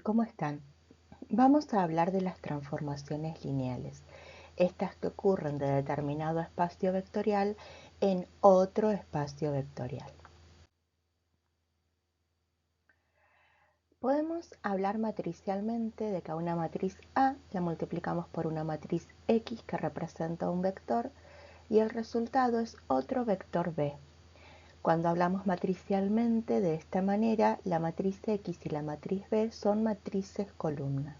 tal? ¿Cómo están? Vamos a hablar de las transformaciones lineales, estas que ocurren de determinado espacio vectorial en otro espacio vectorial. Podemos hablar matricialmente de que a una matriz A la multiplicamos por una matriz X que representa un vector y el resultado es otro vector B. Cuando hablamos matricialmente de esta manera, la matriz X y la matriz B son matrices columna.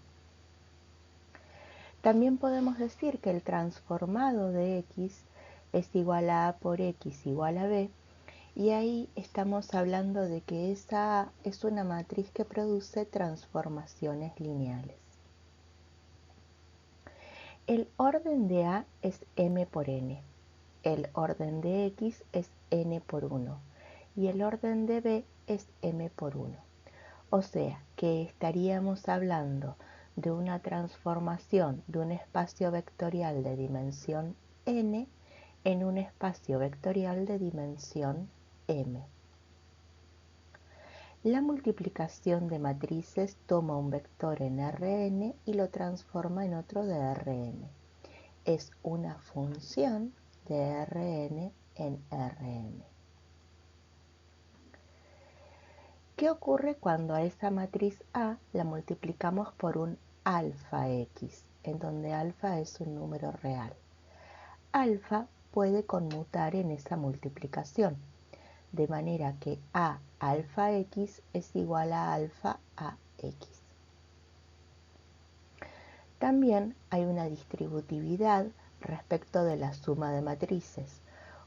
También podemos decir que el transformado de X es igual a A por X igual a B, y ahí estamos hablando de que esa es una matriz que produce transformaciones lineales. El orden de A es M por N, el orden de X es N por 1 y el orden de B es M por 1. O sea que estaríamos hablando de una transformación de un espacio vectorial de dimensión n en un espacio vectorial de dimensión m. La multiplicación de matrices toma un vector en Rn y lo transforma en otro de Rn. Es una función de Rn en Rn. ¿Qué ocurre cuando a esa matriz A la multiplicamos por un alfa X, en donde alfa es un número real? Alfa puede conmutar en esa multiplicación, de manera que A alfa X es igual a alfa AX. También hay una distributividad respecto de la suma de matrices,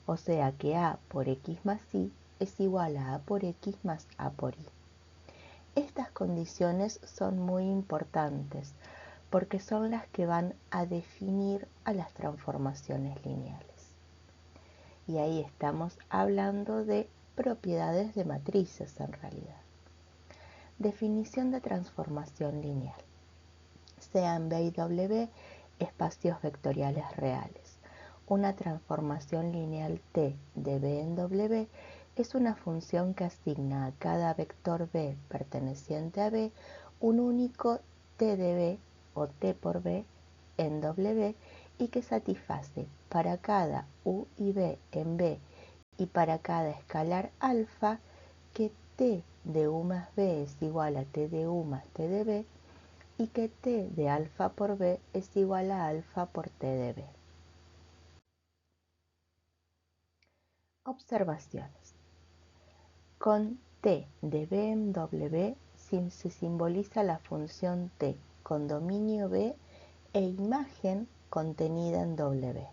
o sea que A por X más Y es igual a A por X más A por Y. Estas condiciones son muy importantes porque son las que van a definir a las transformaciones lineales. Y ahí estamos hablando de propiedades de matrices en realidad. Definición de transformación lineal. Sean B y W espacios vectoriales reales. Una transformación lineal T de B en W es una función que asigna a cada vector B perteneciente a B un único T de B o T por B en W y que satisface para cada U y B en B y para cada escalar alfa que T de U más B es igual a T de U más T de B y que T de alfa por B es igual a alfa por T de B. Observaciones. Con T de B en W se simboliza la función T con dominio B e imagen contenida en W.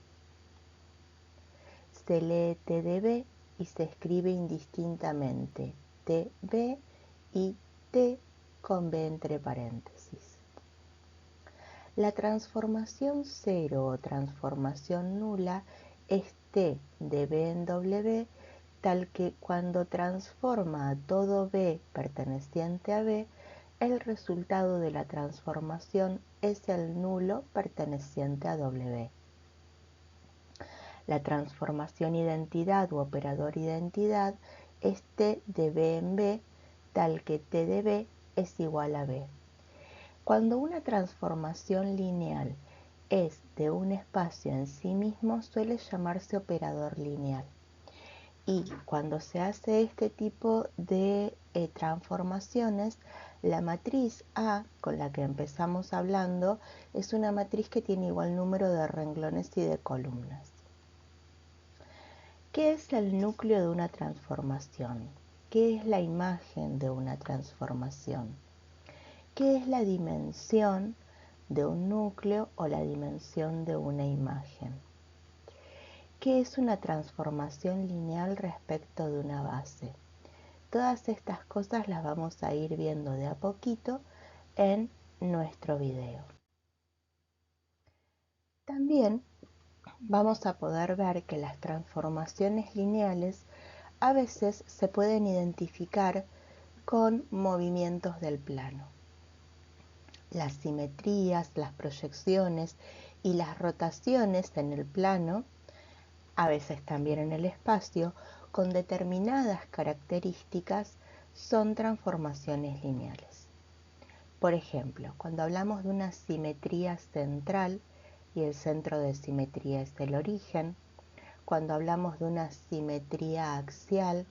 Se lee T de B y se escribe indistintamente TB y T con B entre paréntesis. La transformación cero o transformación nula es T de B en W, tal que cuando transforma a todo B perteneciente a B, el resultado de la transformación es el nulo perteneciente a W. La transformación identidad u operador identidad es T de B en B, tal que T de B es igual a B. Cuando una transformación lineal es de un espacio en sí mismo, suele llamarse operador lineal. Y cuando se hace este tipo de transformaciones, la matriz A, con la que empezamos hablando, es una matriz que tiene igual número de renglones y de columnas. ¿Qué es el núcleo de una transformación? ¿Qué es la imagen de una transformación? ¿Qué es la dimensión de un núcleo o la dimensión de una imagen? ¿Qué es una transformación lineal respecto de una base? Todas estas cosas las vamos a ir viendo de a poquito en nuestro video. También vamos a poder ver que las transformaciones lineales a veces se pueden identificar con movimientos del plano. Las simetrías, las proyecciones y las rotaciones en el plano, a veces también en el espacio, con determinadas características, son transformaciones lineales. Por ejemplo, cuando hablamos de una simetría central y el centro de simetría es el origen, cuando hablamos de una simetría axial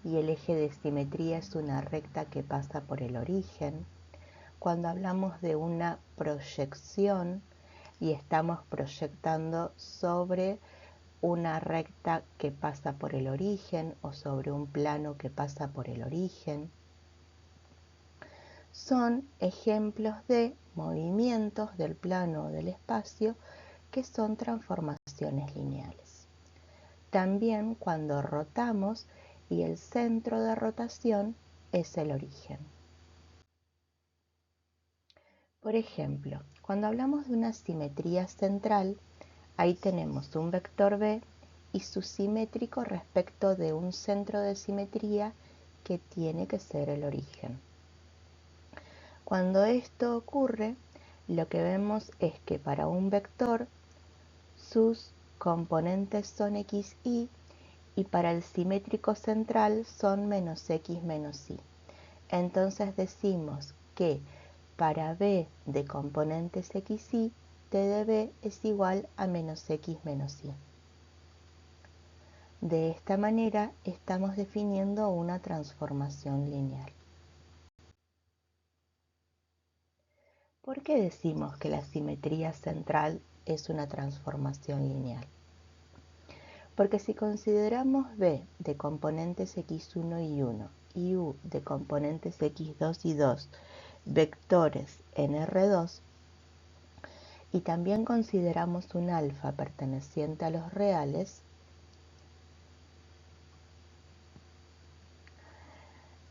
y el eje de simetría es una recta que pasa por el origen, cuando hablamos de una proyección y estamos proyectando sobre una recta que pasa por el origen o sobre un plano que pasa por el origen, son ejemplos de movimientos del plano o del espacio que son transformaciones lineales. También cuando rotamos y el centro de rotación es el origen. Por ejemplo, cuando hablamos de una simetría central, ahí tenemos un vector B y su simétrico respecto de un centro de simetría que tiene que ser el origen. Cuando esto ocurre, lo que vemos es que para un vector sus componentes son x, y para el simétrico central son menos x menos y. Entonces decimos que para b de componentes x, y, t de b es igual a menos x menos y. De esta manera estamos definiendo una transformación lineal. ¿Por qué decimos que la simetría central es una transformación lineal? Porque si consideramos B de componentes x1 y 1 y U de componentes x2 y 2 vectores en R2 y también consideramos un alfa perteneciente a los reales,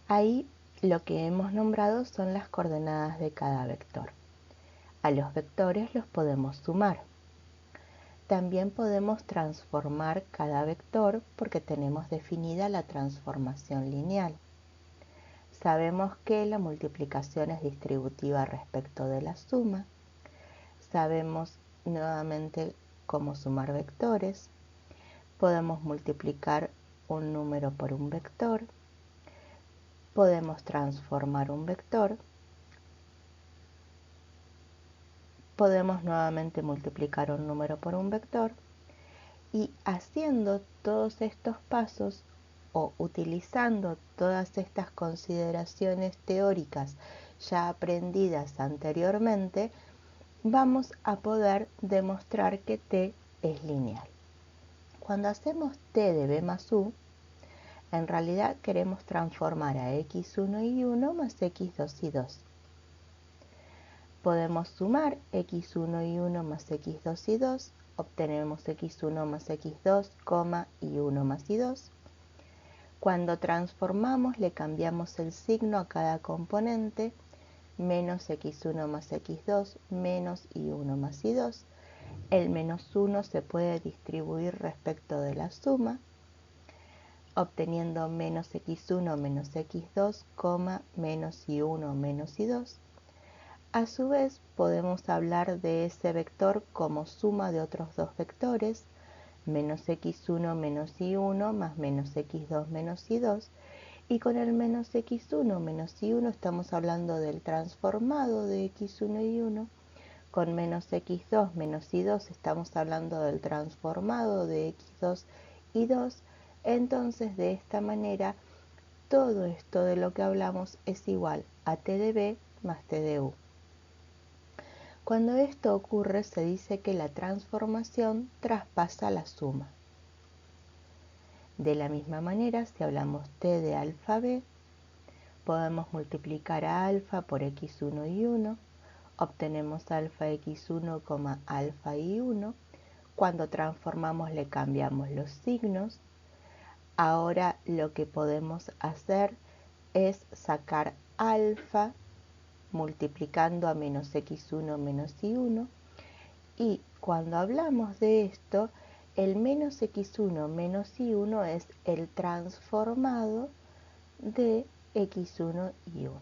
ahí lo que hemos nombrado son las coordenadas de cada vector. A los vectores los podemos sumar. También podemos transformar cada vector porque tenemos definida la transformación lineal. Sabemos que la multiplicación es distributiva respecto de la suma. Sabemos nuevamente cómo sumar vectores. Podemos multiplicar un número por un vector. Podemos transformar un vector. Podemos nuevamente multiplicar un número por un vector. Y haciendo todos estos pasos o utilizando todas estas consideraciones teóricas ya aprendidas anteriormente, vamos a poder demostrar que t es lineal. Cuando hacemos t de b más u, en realidad queremos transformar a x1 y 1 más x2 y 2. Podemos sumar x1 y 1 más x2 y 2, obtenemos x1 más x2, y 1 más y 2. Cuando transformamos le cambiamos el signo a cada componente, menos x1 más x2, menos y1 más y2. El menos 1 se puede distribuir respecto de la suma, obteniendo menos x1 menos x2, menos y1 menos y2. A su vez, podemos hablar de ese vector como suma de otros dos vectores, menos x1 menos y1 más menos x2 menos y2, y con el menos x1 menos y1 estamos hablando del transformado de x1 y 1, con menos x2 menos y2 estamos hablando del transformado de x2 y 2, entonces de esta manera todo esto de lo que hablamos es igual a t de b más t de u. Cuando esto ocurre se dice que la transformación traspasa la suma. De la misma manera, si hablamos t de alfa b, podemos multiplicar a alfa por x1 y 1, obtenemos alfa x1, alfa y 1. Cuando transformamos le cambiamos los signos. Ahora lo que podemos hacer es sacar alfa multiplicando a menos x1 menos y1, y cuando hablamos de esto, el menos x1 menos y1 es el transformado de x1 y 1.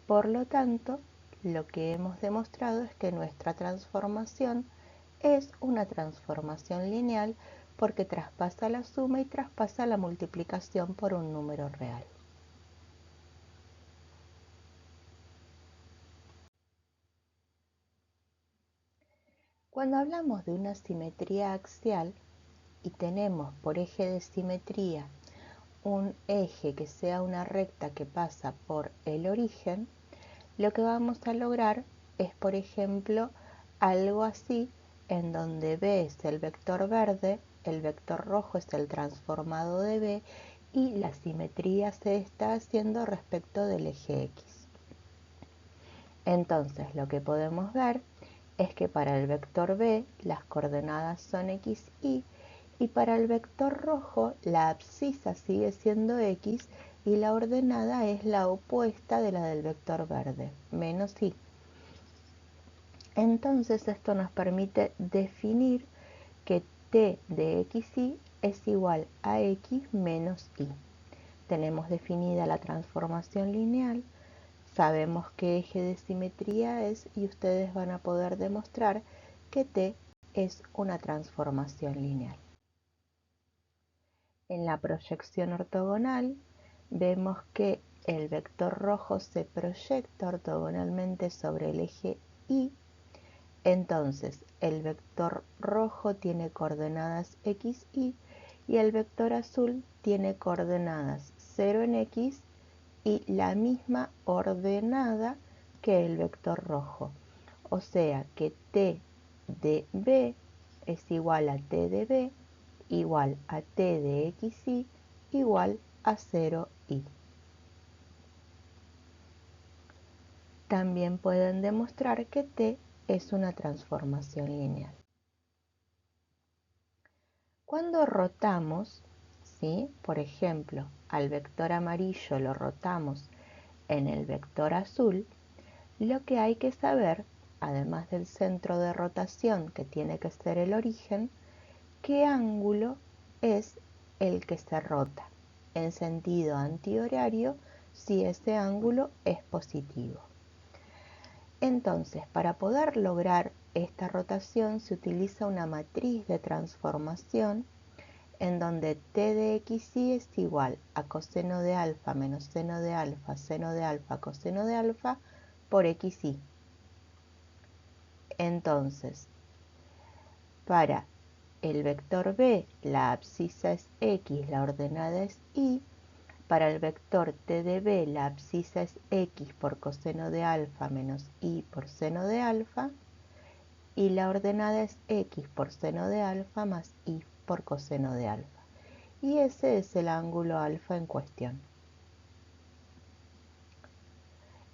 Por lo tanto, lo que hemos demostrado es que nuestra transformación es una transformación lineal porque traspasa la suma y traspasa la multiplicación por un número real. Cuando hablamos de una simetría axial y tenemos por eje de simetría un eje que sea una recta que pasa por el origen, lo que vamos a lograr es, por ejemplo, algo así, en donde B es el vector verde, el vector rojo es el transformado de B y la simetría se está haciendo respecto del eje X. Entonces, lo que podemos ver es que para el vector B las coordenadas son x, y para el vector rojo la abscisa sigue siendo x y la ordenada es la opuesta de la del vector verde, menos y. Entonces esto nos permite definir que t de xy es igual a x menos y. Tenemos definida la transformación lineal, sabemos qué eje de simetría es y ustedes van a poder demostrar que t es una transformación lineal. En la proyección ortogonal vemos que el vector rojo se proyecta ortogonalmente sobre el eje y. Entonces el vector rojo tiene coordenadas x, y el vector azul tiene coordenadas 0 en x y la misma ordenada que el vector rojo. O sea que t de b es igual a t de b igual a t de xy igual a 0y. También pueden demostrar que t es una transformación lineal. Cuando rotamos, ¿sí? Por ejemplo, al vector amarillo lo rotamos en el vector azul, lo que hay que saber, además del centro de rotación que tiene que ser el origen, qué ángulo es el que se rota en sentido antihorario si ese ángulo es positivo. Entonces, para poder lograr esta rotación se utiliza una matriz de transformación en donde t de xy es igual a coseno de alfa menos seno de alfa, seno de alfa, coseno de alfa por xy. Entonces, para el vector b, la abscisa es x, la ordenada es y. Para el vector t de b, la abscisa es x por coseno de alfa menos y por seno de alfa. Y la ordenada es x por seno de alfa más y por coseno de alfa. Y ese es el ángulo alfa en cuestión.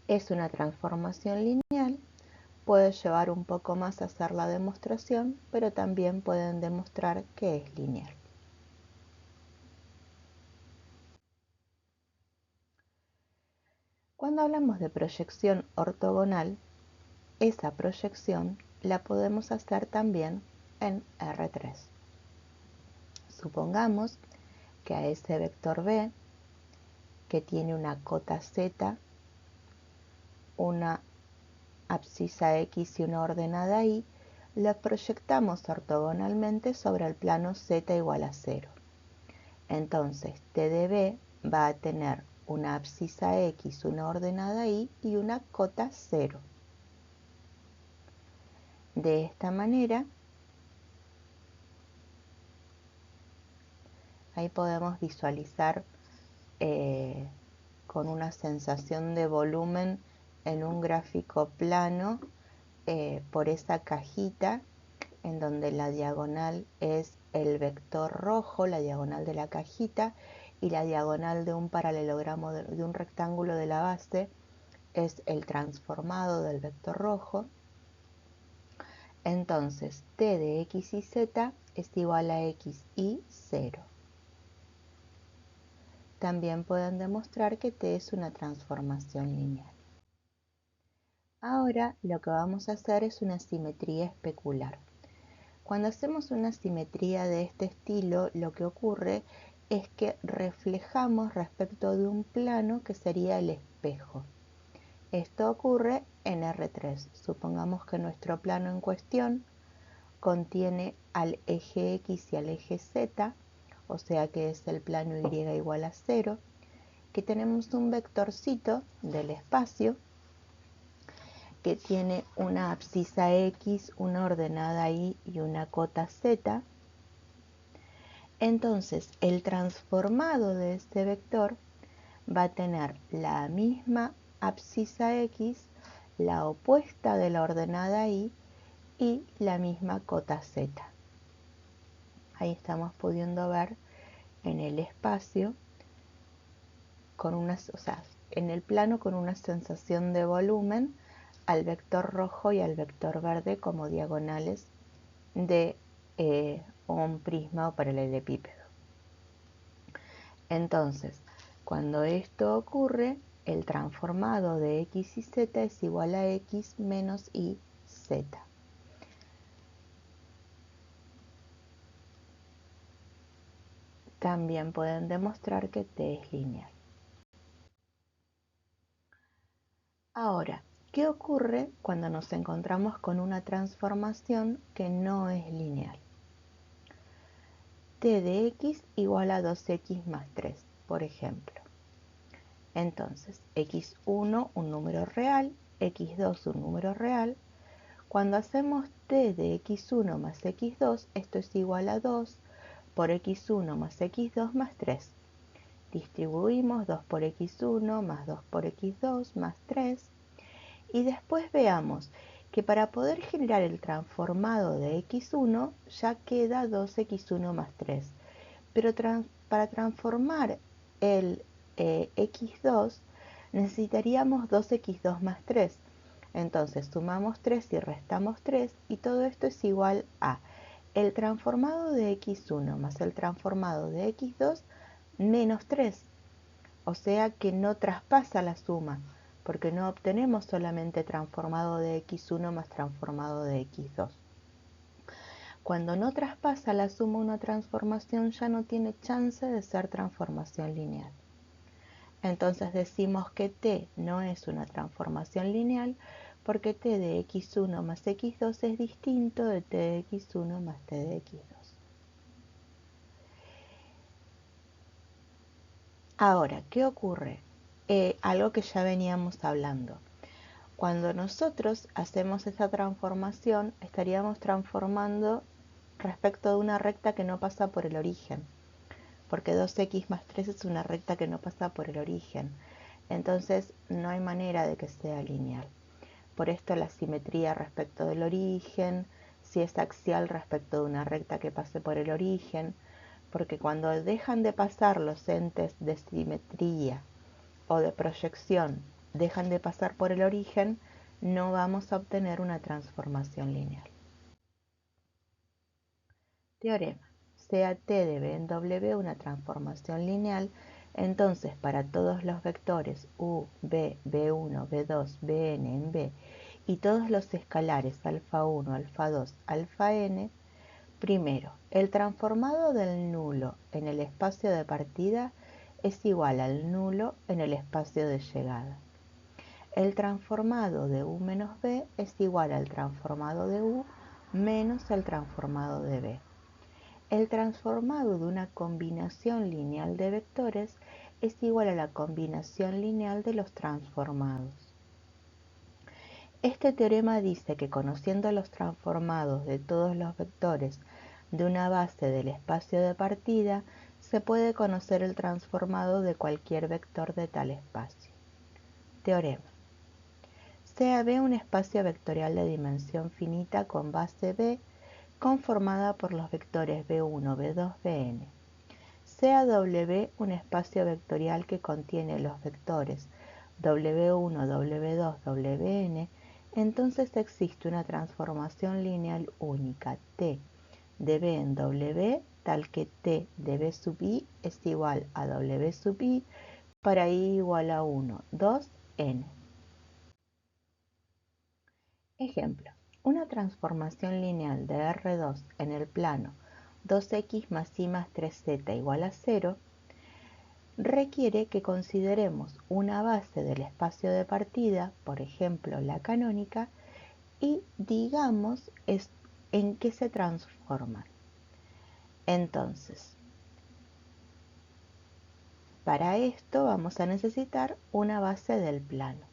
Es una transformación lineal. Puede llevar un poco más a hacer la demostración, pero también pueden demostrar que es lineal. Cuando hablamos de proyección ortogonal, esa proyección la podemos hacer también en R3. Supongamos que a ese vector B, que tiene una cota z, una abscisa x y una ordenada y, la proyectamos ortogonalmente sobre el plano z igual a 0. Entonces t de b va a tener una abscisa x, una ordenada y una cota 0. De esta manera, ahí podemos visualizar con una sensación de volumen en un gráfico plano por esa cajita en donde la diagonal es el vector rojo, la diagonal de la cajita, y la diagonal de un paralelogramo de un rectángulo de la base es el transformado del vector rojo. Entonces t de x y z es igual a x y 0. También pueden demostrar que t es una transformación lineal. Ahora lo que vamos a hacer es una simetría especular. Cuando hacemos una simetría de este estilo, lo que ocurre es que reflejamos respecto de un plano que sería el espejo. Esto ocurre en R3. Supongamos que nuestro plano en cuestión contiene al eje X y al eje Z, o sea que es el plano Y igual a 0, que tenemos un vectorcito del espacio que tiene una abscisa X, una ordenada Y y una cota Z, entonces el transformado de este vector va a tener la misma abscisa X, la opuesta de la ordenada Y y la misma cota Z. Ahí estamos pudiendo ver en el espacio, en el plano con una sensación de volumen, al vector rojo y al vector verde como diagonales de un prisma o paralelepípedo. Entonces, cuando esto ocurre, el transformado de X y Z es igual a X menos Y, Z. También pueden demostrar que T es lineal. Ahora, ¿qué ocurre cuando nos encontramos con una transformación que no es lineal? T de X igual a 2X más 3, por ejemplo. Entonces, X1 un número real, X2 un número real. Cuando hacemos T de X1 más X2, esto es igual a 2 por X1 más X2 más 3. Distribuimos 2 por X1 más 2 por X2 más 3. Y después veamos que para poder generar el transformado de X1 ya queda 2X1 más 3. Pero para transformar el X2 necesitaríamos 2X2 más 3. Entonces sumamos 3 y restamos 3 y todo esto es igual a el transformado de X1 más el transformado de X2 menos 3. O sea que no traspasa la suma, porque no obtenemos solamente transformado de X1 más transformado de X2. Cuando no traspasa la suma una transformación, ya no tiene chance de ser transformación lineal. Entonces decimos que T no es una transformación lineal porque T de X1 más X2 es distinto de T de X1 más T de X2. Ahora, ¿qué ocurre? Algo que ya veníamos hablando. Cuando nosotros hacemos esa transformación, estaríamos transformando respecto de una recta que no pasa por el origen, porque 2x más 3 es una recta que no pasa por el origen. Entonces no hay manera de que sea lineal. Por esto la simetría respecto del origen, si es axial respecto de una recta que pase por el origen, porque cuando dejan de pasar los entes de simetría o de proyección, dejan de pasar por el origen, no vamos a obtener una transformación lineal. Teorema. Sea T de B en W una transformación lineal, entonces para todos los vectores U, B, B1, B2, Bn en B y todos los escalares alfa 1, alfa 2, alfa n, primero, el transformado del nulo en el espacio de partida es igual al nulo en el espacio de llegada. El transformado de U menos B es igual al transformado de U menos el transformado de B. El transformado de una combinación lineal de vectores es igual a la combinación lineal de los transformados. Este teorema dice que conociendo los transformados de todos los vectores de una base del espacio de partida, se puede conocer el transformado de cualquier vector de tal espacio. Teorema. Sea B un espacio vectorial de dimensión finita con base B conformada por los vectores B1, B2, Bn. Sea W un espacio vectorial que contiene los vectores W1, W2, Wn, entonces existe una transformación lineal única T de B en W tal que T de B sub I es igual a W sub I para I igual a 1, 2, n. Ejemplo, una transformación lineal de R2 en el plano 2x más y más 3z igual a 0 requiere que consideremos una base del espacio de partida, por ejemplo la canónica, y digamos en qué se transforman. Entonces, para esto vamos a necesitar una base del plano.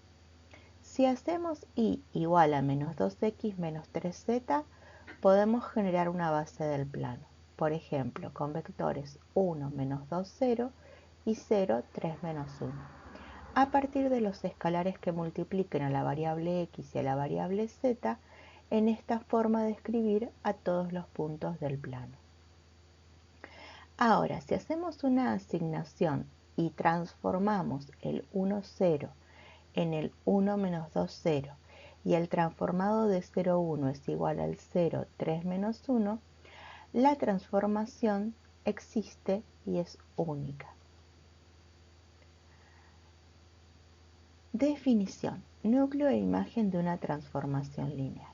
Si hacemos y igual a menos 2x menos 3z, podemos generar una base del plano. Por ejemplo, con vectores 1, menos 2, 0 y 0, 3, menos 1. A partir de los escalares que multipliquen a la variable x y a la variable z, en esta forma de escribir a todos los puntos del plano. Ahora, si hacemos una asignación y transformamos el 1, 0 en el 1 menos 2, 0 y el transformado de 0, 1 es igual al 0, 3 menos 1, la transformación existe y es única. Definición: núcleo e imagen de una transformación lineal.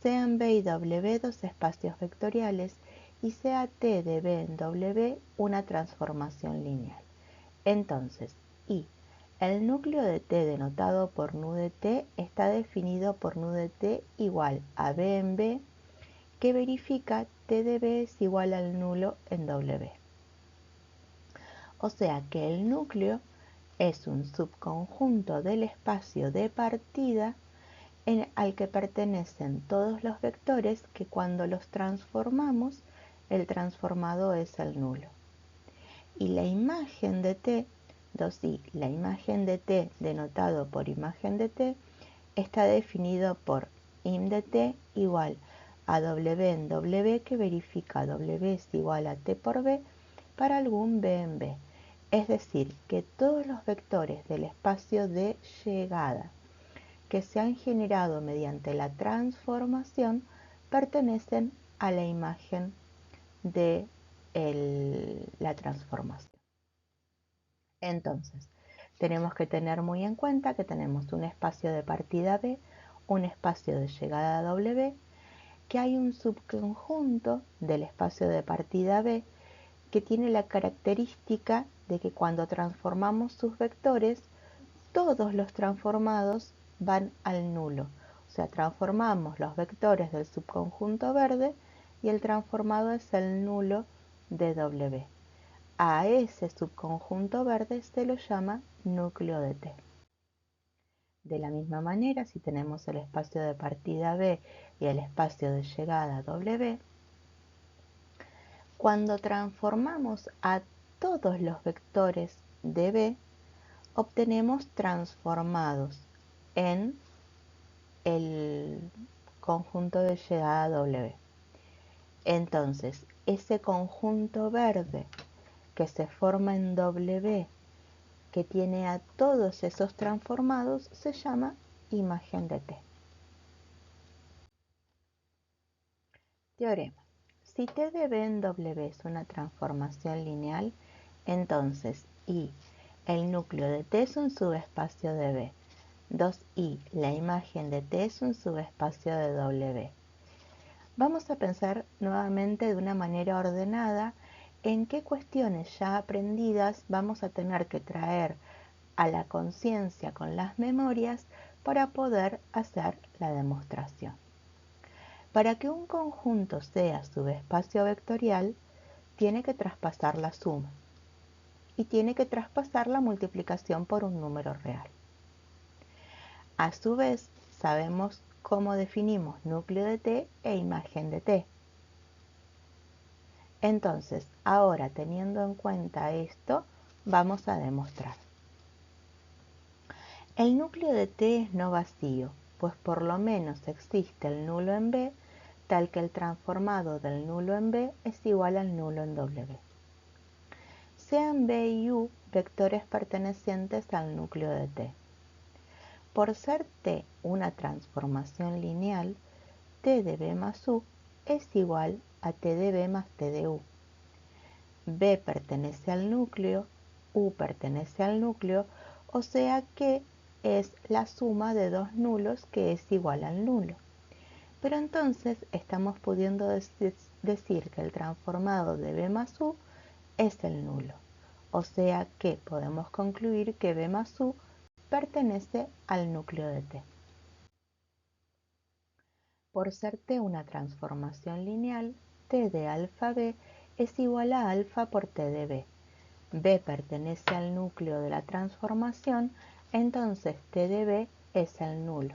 Sean B y W dos espacios vectoriales y sea T de B en W una transformación lineal. Entonces, I, el núcleo de T denotado por nu de T está definido por nu de T igual a B en B, que verifica T de B es igual al nulo en W. O sea que el núcleo es un subconjunto del espacio de partida al que pertenecen todos los vectores que cuando los transformamos, el transformado es el nulo. Y la imagen de T, 2i, la imagen de T denotado por imagen de T, está definido por im de T igual a W en W, que verifica W es igual a T por B para algún B en B. Es decir, que todos los vectores del espacio de llegada que se han generado mediante la transformación pertenecen a la imagen de la transformación. Entonces, tenemos que tener muy en cuenta que tenemos un espacio de partida B, un espacio de llegada W, que hay un subconjunto del espacio de partida B que tiene la característica de que cuando transformamos sus vectores, todos los transformados van al nulo. O sea, transformamos los vectores del subconjunto verde y el transformado es el nulo de W. A ese subconjunto verde se lo llama núcleo de T. De la misma manera, si tenemos el espacio de partida B y el espacio de llegada W, cuando transformamos a todos los vectores de B, obtenemos transformados en el conjunto de llegada W. Entonces, ese conjunto verde que se forma en W, que tiene a todos esos transformados, se llama imagen de T. Teorema: si T de B en W es una transformación lineal, entonces I, el núcleo de T, es un subespacio de B. 2i, la imagen de T, es un subespacio de W. Vamos a pensar nuevamente de una manera ordenada en qué cuestiones ya aprendidas vamos a tener que traer a la conciencia con las memorias para poder hacer la demostración. Para que un conjunto sea subespacio vectorial, tiene que traspasar la suma y tiene que traspasar la multiplicación por un número real. A su vez, sabemos cómo definimos núcleo de T e imagen de T. Entonces, ahora teniendo en cuenta esto, vamos a demostrar. El núcleo de T es no vacío, pues por lo menos existe el nulo en B, tal que el transformado del nulo en B es igual al nulo en W. Sean B y U vectores pertenecientes al núcleo de T. Por ser T una transformación lineal, T de B más U es igual a T de B más T de U. B pertenece al núcleo, U pertenece al núcleo, o sea que es la suma de dos nulos que es igual al nulo. Pero entonces estamos pudiendo decir que el transformado de B más U es el nulo. O sea que podemos concluir que B más U pertenece al núcleo de T. Por ser T una transformación lineal, T de alfa B es igual a alfa por T de B. B pertenece al núcleo de la transformación, entonces T de B es el nulo.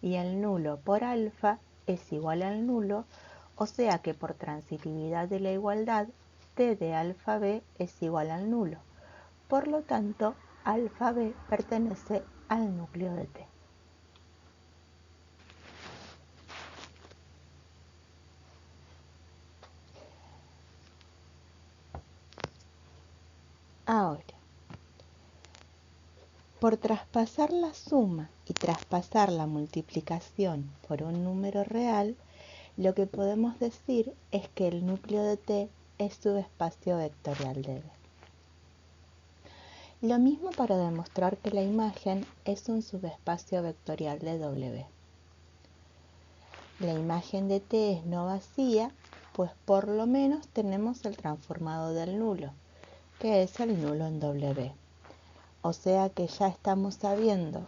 Y el nulo por alfa es igual al nulo, o sea que por transitividad de la igualdad, T de alfa B es igual al nulo. Por lo tanto, alfa B pertenece al núcleo de T. Ahora, por traspasar la suma y traspasar la multiplicación por un número real, lo que podemos decir es que el núcleo de T es subespacio vectorial de B. Lo mismo para demostrar que la imagen es un subespacio vectorial de W. La imagen de T es no vacía, pues por lo menos tenemos el transformado del nulo, que es el nulo en W. O sea que ya estamos sabiendo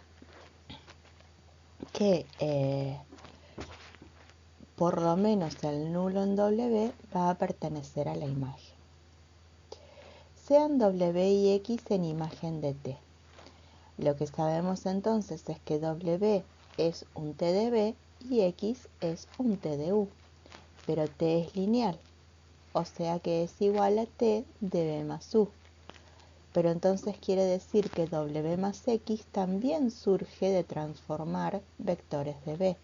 que por lo menos el nulo en W va a pertenecer a la imagen. Sean W y X en imagen de T. Lo que sabemos entonces es que W es un T de B y X es un T de U, pero T es lineal, o sea que es igual a T de B más U. Pero entonces quiere decir que W más X también surge de transformar vectores de B.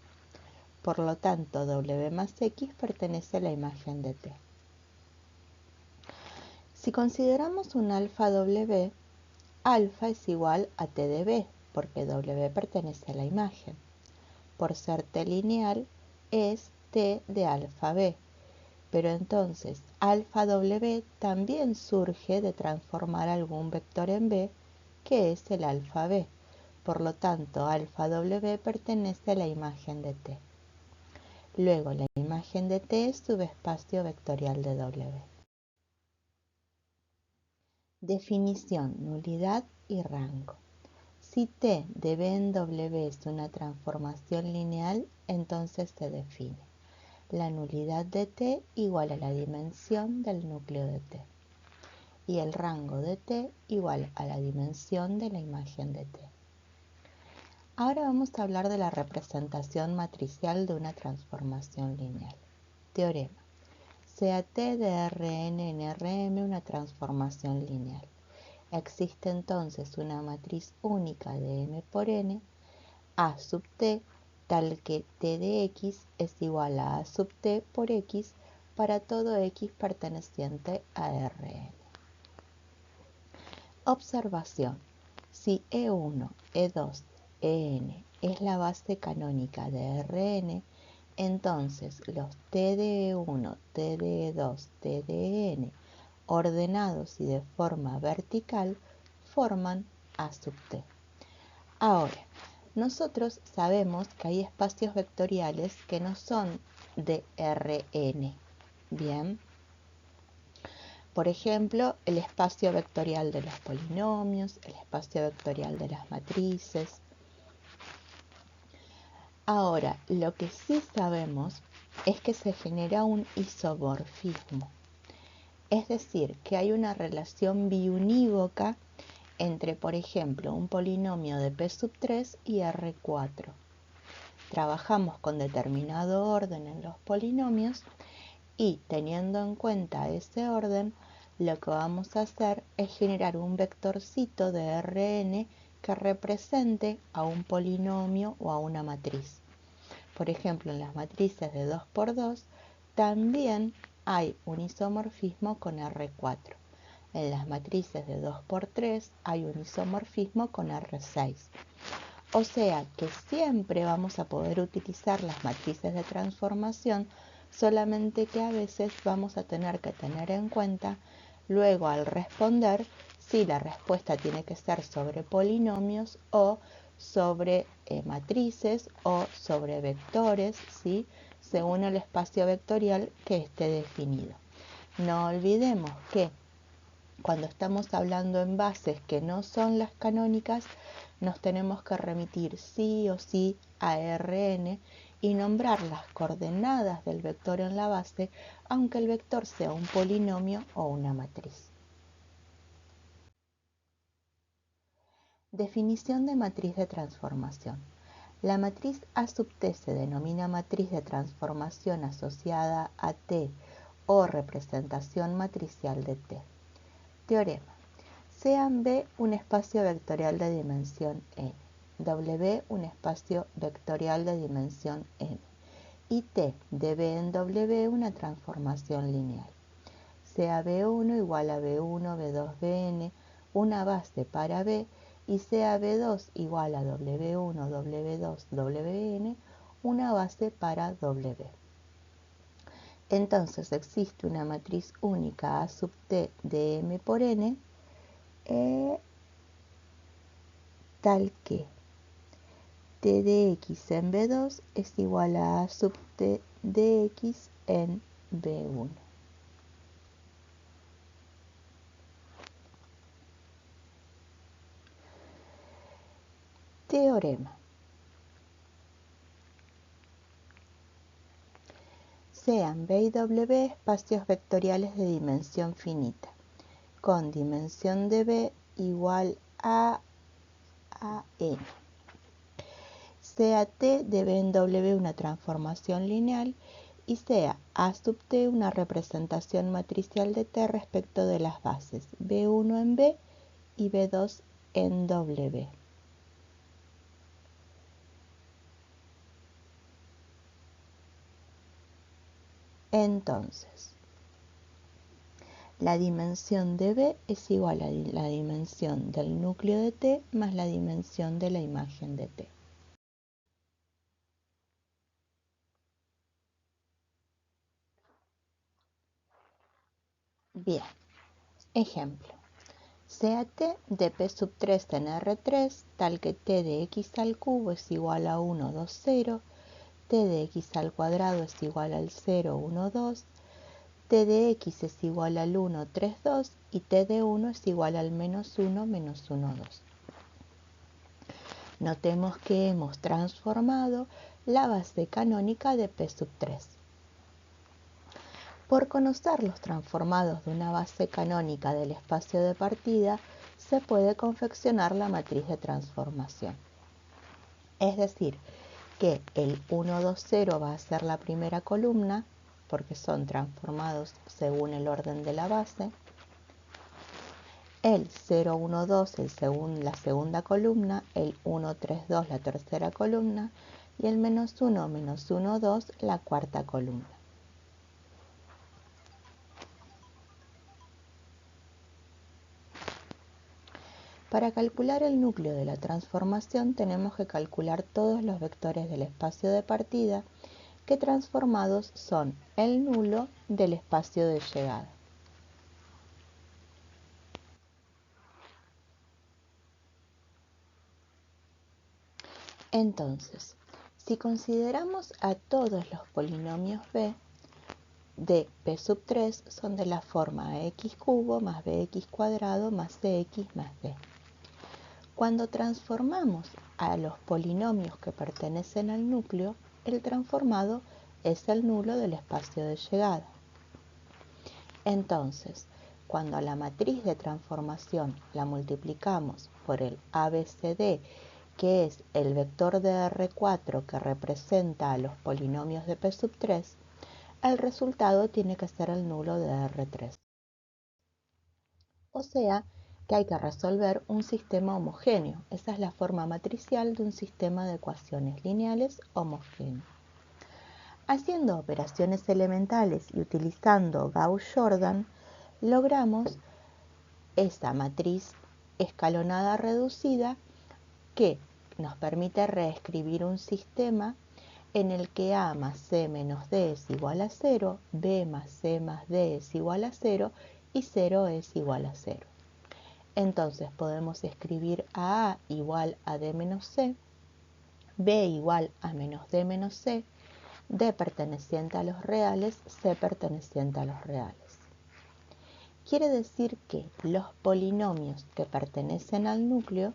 Por lo tanto, W más X pertenece a la imagen de T. Si consideramos un alfa W, alfa es igual a T de B, porque W pertenece a la imagen. Por ser T lineal, es T de alfa B. Pero entonces, alfa W también surge de transformar algún vector en B, que es el alfa B. Por lo tanto, alfa W pertenece a la imagen de T. Luego, la imagen de T es subespacio vectorial de W. Definición, nulidad y rango. Si T de B en W es una transformación lineal, entonces se define la nulidad de T igual a la dimensión del núcleo de T y el rango de T igual a la dimensión de la imagen de T. Ahora vamos a hablar de la representación matricial de una transformación lineal. Teorema. Sea T de Rn en Rm una transformación lineal. Existe entonces una matriz única de m por n, A sub t, tal que T de x es igual a sub t por x para todo x perteneciente a Rn. Observación. Si E1, E2, En es la base canónica de Rn, entonces los T de E1, T de E2, T de En ordenados y de forma vertical forman A sub t. Ahora, nosotros sabemos que hay espacios vectoriales que no son de Rn. Bien. Por ejemplo, el espacio vectorial de los polinomios, el espacio vectorial de las matrices. Ahora, lo que sí sabemos es que se genera un isomorfismo. Es decir, que hay una relación biunívoca entre, por ejemplo, un polinomio de P sub 3 y R4. Trabajamos con determinado orden en los polinomios y teniendo en cuenta ese orden, lo que vamos a hacer es generar un vectorcito de Rn que represente a un polinomio o a una matriz. Por ejemplo, en las matrices de 2 por 2 también hay un isomorfismo con R4. En las matrices de 2 por 3 hay un isomorfismo con R6. O sea que siempre vamos a poder utilizar las matrices de transformación, solamente que a veces vamos a tener que tener en cuenta luego al responder si la respuesta tiene que ser sobre polinomios o sobre matrices o sobre vectores, ¿sí? Según el espacio vectorial que esté definido. No olvidemos que cuando estamos hablando en bases que no son las canónicas, nos tenemos que remitir sí o sí a Rn y nombrar las coordenadas del vector en la base, aunque el vector sea un polinomio o una matriz. Definición de matriz de transformación. La matriz A sub T se denomina matriz de transformación asociada a T o representación matricial de T. Teorema. Sea B un espacio vectorial de dimensión n, W un espacio vectorial de dimensión m y T de B en W una transformación lineal. Sea B1 igual a B1, B2, Bn, una base para B, y sea B2 igual a W1, W2, Wn, una base para W. Entonces existe una matriz única A sub T de M por N tal que T de X en B2 es igual a A sub T de X en B1. Teorema. Sean B y W espacios vectoriales de dimensión finita, con dimensión de B igual a n. Sea T de B en W una transformación lineal y sea A sub T una representación matricial de T respecto de las bases B1 en B y B2 en W. Entonces, la dimensión de B es igual a la dimensión del núcleo de T más la dimensión de la imagen de T. Bien, ejemplo. Sea T de P sub 3 en R3 tal que T de X al cubo es igual a 1, 2, 0, T de X al cuadrado es igual al 0, 1, 2, T de X es igual al 1, 3, 2 y T de 1 es igual al menos 1, menos 1, 2. Notemos que hemos transformado la base canónica de P sub 3. Por conocer los transformados de una base canónica del espacio de partida, se puede confeccionar la matriz de transformación. Es decir, que el 1, 2, 0 va a ser la primera columna, porque son transformados según el orden de la base. El 0, 1, 2 la segunda columna, el 1, 3, 2 la tercera columna y el menos 1, menos 1, 2 la cuarta columna. Para calcular el núcleo de la transformación tenemos que calcular todos los vectores del espacio de partida que transformados son el nulo del espacio de llegada. Entonces, si consideramos a todos los polinomios b de P sub 3 son de la forma x cubo más bx cuadrado más cx más d. Cuando transformamos a los polinomios que pertenecen al núcleo, el transformado es el nulo del espacio de llegada. Entonces, cuando a la matriz de transformación la multiplicamos por el ABCD, que es el vector de R4 que representa a los polinomios de P sub 3, el resultado tiene que ser el nulo de R3. O sea, que hay que resolver un sistema homogéneo. Esa es la forma matricial de un sistema de ecuaciones lineales homogéneo. Haciendo operaciones elementales y utilizando Gauss-Jordan, logramos esa matriz escalonada reducida que nos permite reescribir un sistema en el que A más C menos D es igual a 0, B más C más D es igual a 0 y 0 es igual a 0. Entonces podemos escribir a A igual a D menos C, B igual a menos D menos C, D perteneciente a los reales, C perteneciente a los reales. Quiere decir que los polinomios que pertenecen al núcleo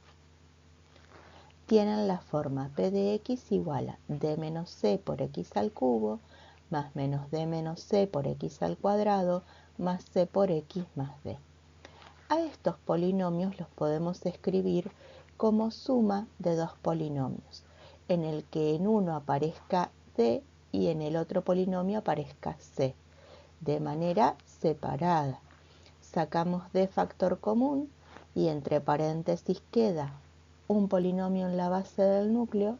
tienen la forma P de X igual a D menos C por X al cubo más menos D menos C por X al cuadrado más C por X más D. A estos polinomios los podemos escribir como suma de dos polinomios, en el que en uno aparezca D y en el otro polinomio aparezca C, de manera separada. Sacamos D factor común y entre paréntesis queda un polinomio en la base del núcleo.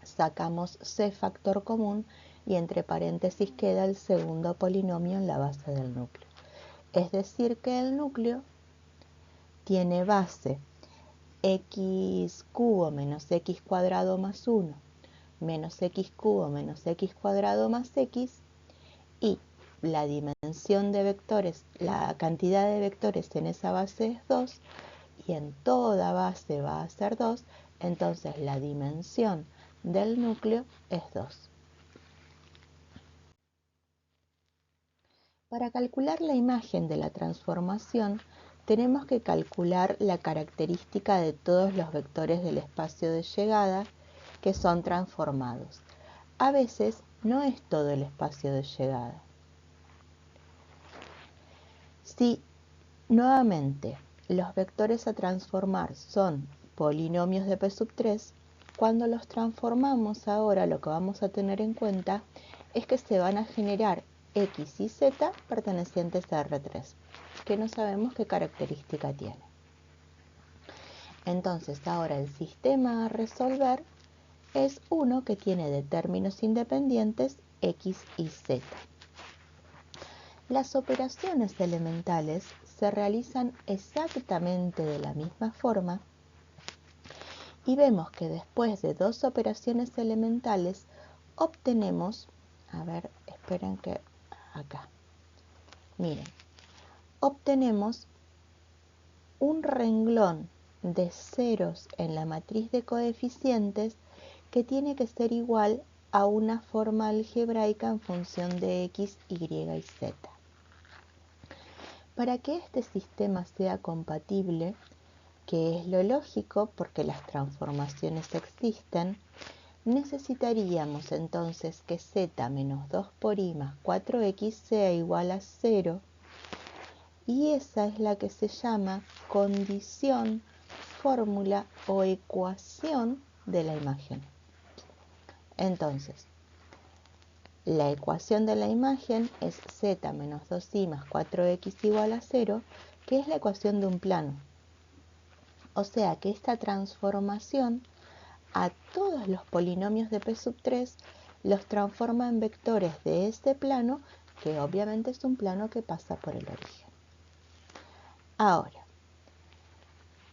Sacamos C factor común y entre paréntesis queda el segundo polinomio en la base del núcleo. Es decir que el núcleo tiene base x cubo menos x cuadrado más 1 menos x cubo menos x cuadrado más x, y la dimensión de vectores, la cantidad de vectores en esa base es 2 y en toda base va a ser 2, entonces la dimensión del núcleo es 2. Para calcular la imagen de la transformación, tenemos que calcular la característica de todos los vectores del espacio de llegada que son transformados. A veces no es todo el espacio de llegada. Si nuevamente los vectores a transformar son polinomios de P3, cuando los transformamos ahora lo que vamos a tener en cuenta es que se van a generar X y Z pertenecientes a R3, que no sabemos qué característica tiene. Entonces ahora el sistema a resolver es uno que tiene de términos independientes X y Z. Las operaciones elementales se realizan exactamente de la misma forma y vemos que después de dos operaciones elementales obtenemos, esperen que acá, miren, obtenemos un renglón de ceros en la matriz de coeficientes que tiene que ser igual a una forma algebraica en función de x, y y z. Para que este sistema sea compatible, que es lo lógico porque las transformaciones existen, necesitaríamos entonces que z menos 2 por i más 4x sea igual a 0, y esa es la que se llama condición, fórmula o ecuación de la imagen. Entonces, la ecuación de la imagen es z menos 2i más 4x igual a 0, que es la ecuación de un plano. O sea que esta transformación a todos los polinomios de P3 los transforma en vectores de este plano, que obviamente es un plano que pasa por el origen. Ahora,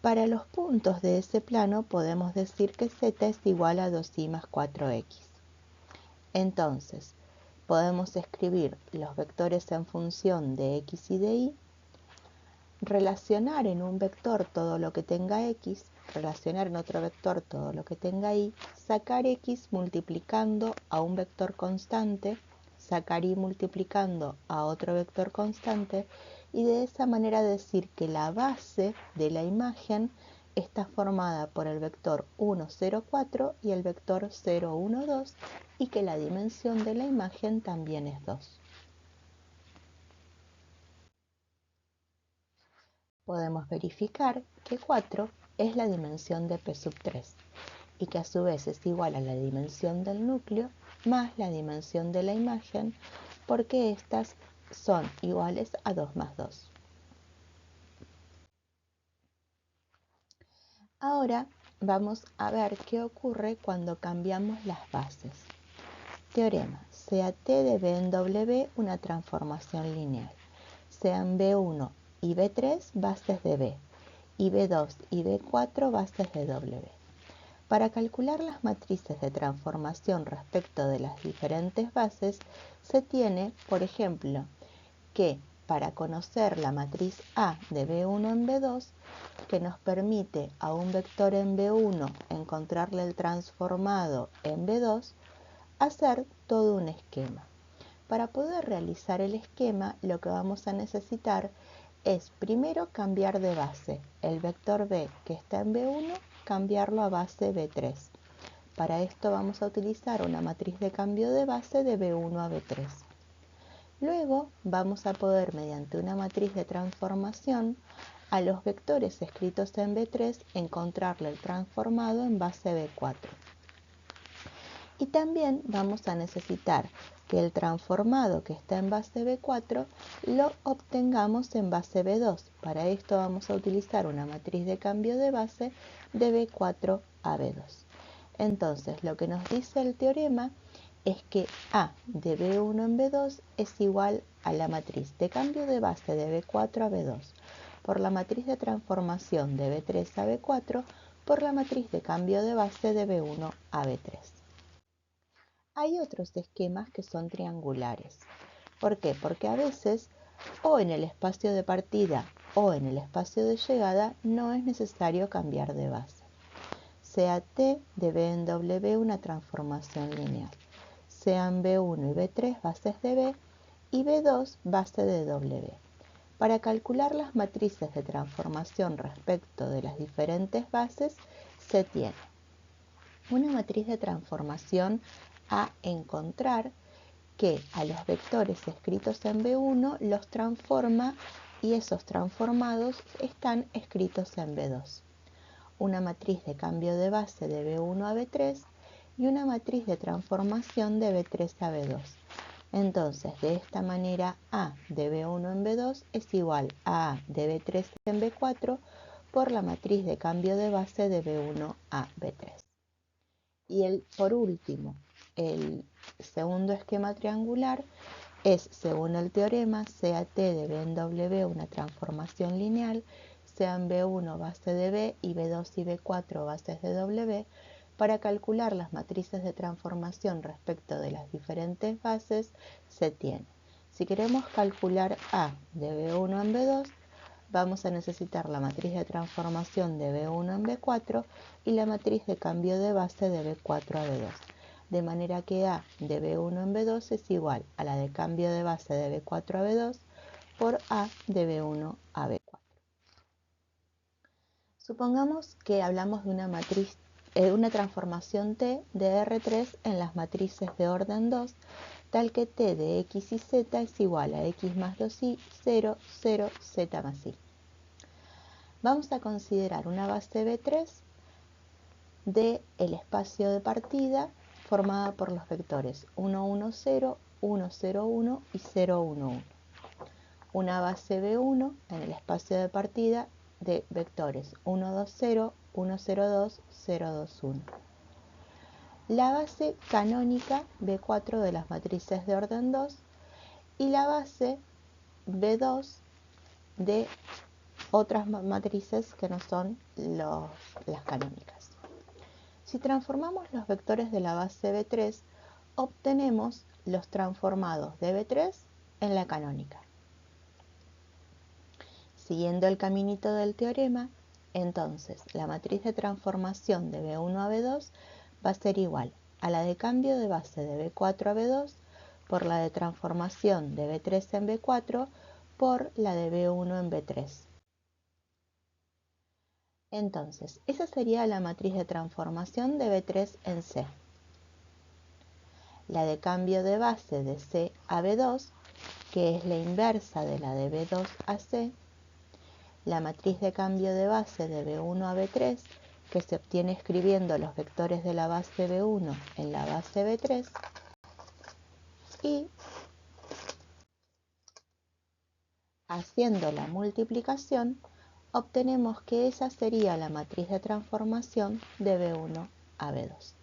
para los puntos de ese plano podemos decir que z es igual a 2i más 4x. Entonces, podemos escribir los vectores en función de x y de y, relacionar en un vector todo lo que tenga x, relacionar en otro vector todo lo que tenga y, sacar x multiplicando a un vector constante, sacar y multiplicando a otro vector constante, y de esa manera decir que la base de la imagen está formada por el vector 1, 0, 4 y el vector 0, 1, 2, y que la dimensión de la imagen también es 2. Podemos verificar que 4 es la dimensión de P3 y que a su vez es igual a la dimensión del núcleo más la dimensión de la imagen, porque estas son iguales a 2 más 2. Ahora vamos a ver qué ocurre cuando cambiamos las bases. Teorema: sea T de B en W una transformación lineal. Sean B1 y B3 bases de B, y B2 y B4 bases de W. Para calcular las matrices de transformación respecto de las diferentes bases, se tiene, por ejemplo, que para conocer la matriz A de B1 en B2, que nos permite a un vector en B1 encontrarle el transformado en B2, hacer todo un esquema. Para poder realizar el esquema, lo que vamos a necesitar es primero cambiar de base el vector B que está en B1, cambiarlo a base B3. Para esto vamos a utilizar una matriz de cambio de base de B1 a B3. Luego vamos a poder, mediante una matriz de transformación, a los vectores escritos en B3 encontrarle el transformado en base B4. Y también vamos a necesitar que el transformado que está en base B4 lo obtengamos en base B2. Para esto vamos a utilizar una matriz de cambio de base de B4 a B2. Entonces, lo que nos dice el teorema es que A de B1 en B2 es igual a la matriz de cambio de base de B4 a B2 por la matriz de transformación de B3 a B4 por la matriz de cambio de base de B1 a B3. Hay otros esquemas que son triangulares. ¿Por qué? Porque a veces o en el espacio de partida o en el espacio de llegada no es necesario cambiar de base. Sea T de B en W una transformación lineal. Sean B1 y B3 bases de B y B2 base de W. Para calcular las matrices de transformación respecto de las diferentes bases se tiene una matriz de transformación a encontrar que a los vectores escritos en B1 los transforma y esos transformados están escritos en B2. Una matriz de cambio de base de B1 a B3 y una matriz de transformación de B3 a B2. Entonces, de esta manera, A de B1 en B2 es igual a A de B3 en B4 por la matriz de cambio de base de B1 a B3. Y por último, el segundo esquema triangular es, según el teorema, sea T de B en W una transformación lineal, sean B1 base de B y B2 y B4 bases de W, para calcular las matrices de transformación respecto de las diferentes bases se tiene. Si queremos calcular A de B1 en B2, vamos a necesitar la matriz de transformación de B1 en B4 y la matriz de cambio de base de B4 a B2. De manera que A de B1 en B2 es igual a la de cambio de base de B4 a B2 por A de B1 a B4. Supongamos que hablamos de una transformación T de R3 en las matrices de orden 2, tal que T de X y Z es igual a X más 2Y, 0, 0, Z más Y. Vamos a considerar una base B3 del espacio de partida formada por los vectores 1, 1, 0, 1, 0, 1 y 0, 1, 1. Una base B1 en el espacio de partida de vectores 1, 2, 0, 1, 0, 2, 0, 2, 1. La base canónica B4 de las matrices de orden 2 y la base B2 de otras matrices que no son las canónicas. Si transformamos los vectores de la base B3, obtenemos los transformados de B3 en la canónica. Siguiendo el caminito del teorema, entonces la matriz de transformación de B1 a B2 va a ser igual a la de cambio de base de B4 a B2 por la de transformación de B3 en B4 por la de B1 en B3. Entonces, esa sería la matriz de transformación de B3 en C. La de cambio de base de C a B2, que es la inversa de la de B2 a C. La matriz de cambio de base de B1 a B3, que se obtiene escribiendo los vectores de la base B1 en la base B3. Y haciendo la multiplicación, obtenemos que esa sería la matriz de transformación de B1 a B2.